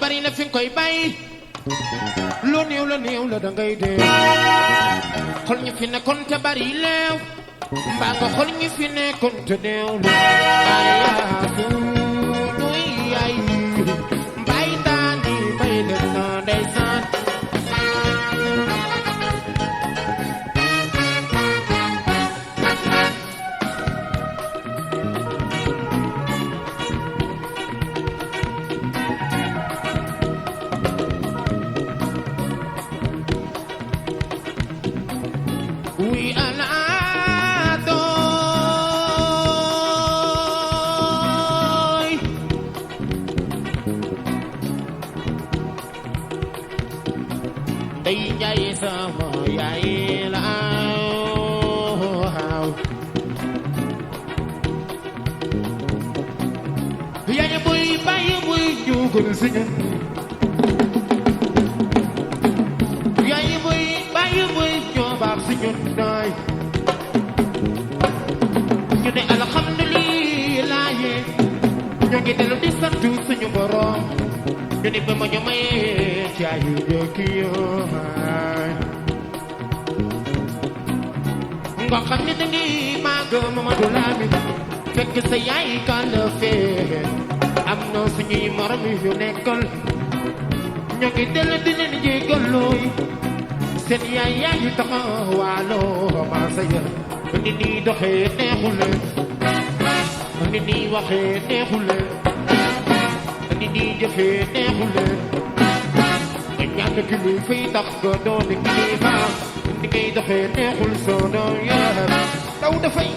bari na fi nga koy bay lu néew la da ngay dee xol ñu fi nekkoon te bari leew mbaa nga xol ñu fi nekkoon te néew la ayaa nuy yaay mbay daani bay leen na ndeysaan yaay boy bàyyi boy ñoo baax si ñun doy ñu ne alhamdulilah ñoo ngi dellu di sant suñu borom ñu ne ba ma ñu mayee ci ay dëkk yoo nga xam ne da ngay màgg Mamadou Lamine fekk sa yaay kan la fee am na suñuy morom yu nekkal ñoo ngi dellu di leen jégalooy seen yaay yu taxawaaloo maa sa yër ba nit ñi doxee neexuleen ba nit ñi waxee neexuleen ba nit ñi jëfee neexuleen nga ñàkk kilifa yi tax nga doon kilifa ni ngay doxee neexul soo doon yaram taw dafay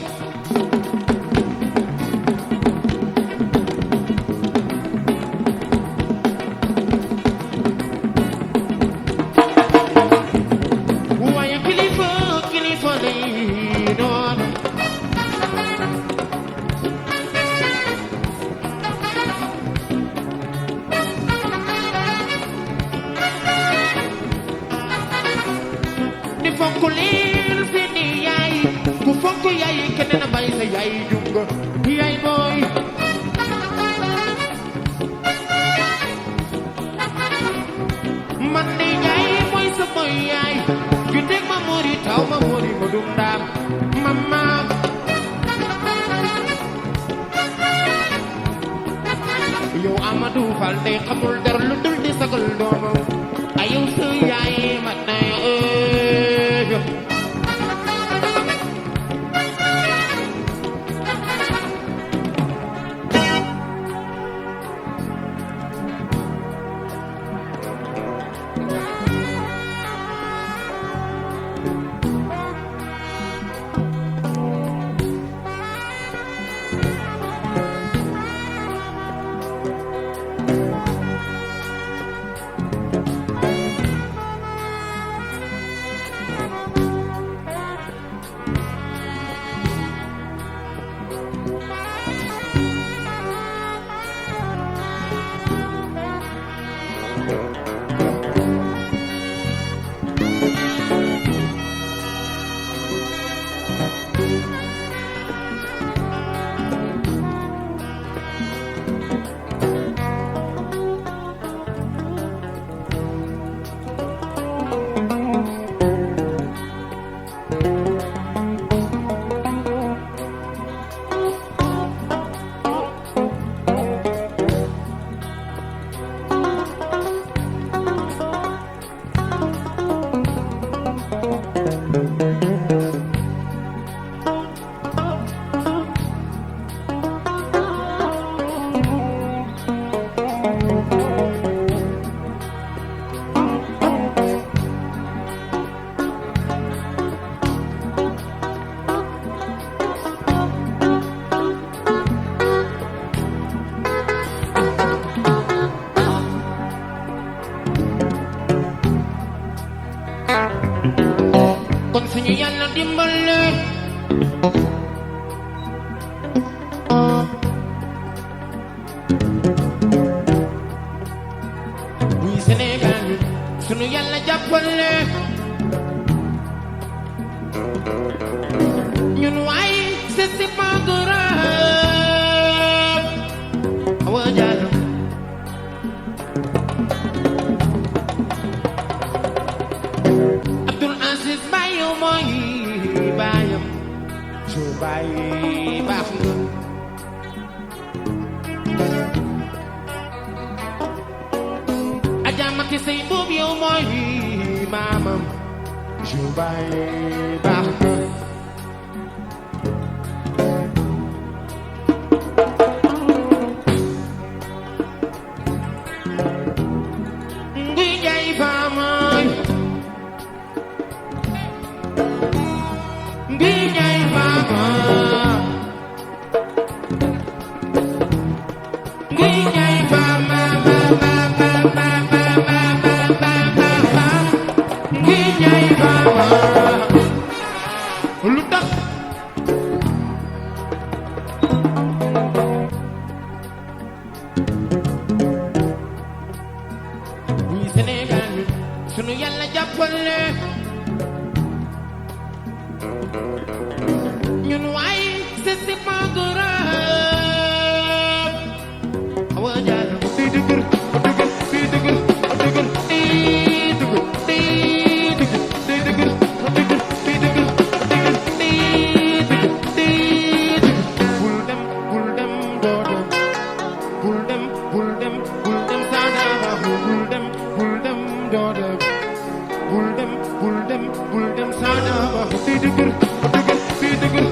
bàyyi baax nga Adja Maki Sey boobu yow mooy maamam ju bàyyi baax nga nguy jaay faamay nguy jaay faama nguy jaay faama nguy jaay faama lu tax ñi Sénégal sunu yàlla jàppale ñun waay c'est pas grave awa jaar di dëgër di dëgër di dëgër di dëgër di dëgër di dëgër di dëgër bul dem doo dem bul dem saana bul dem doo dem bul dem saana di dëgër di dëgër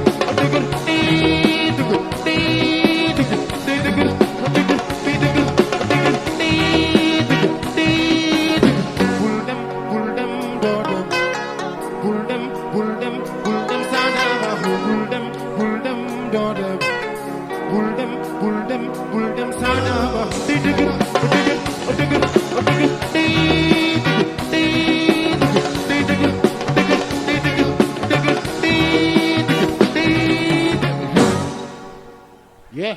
Yeah.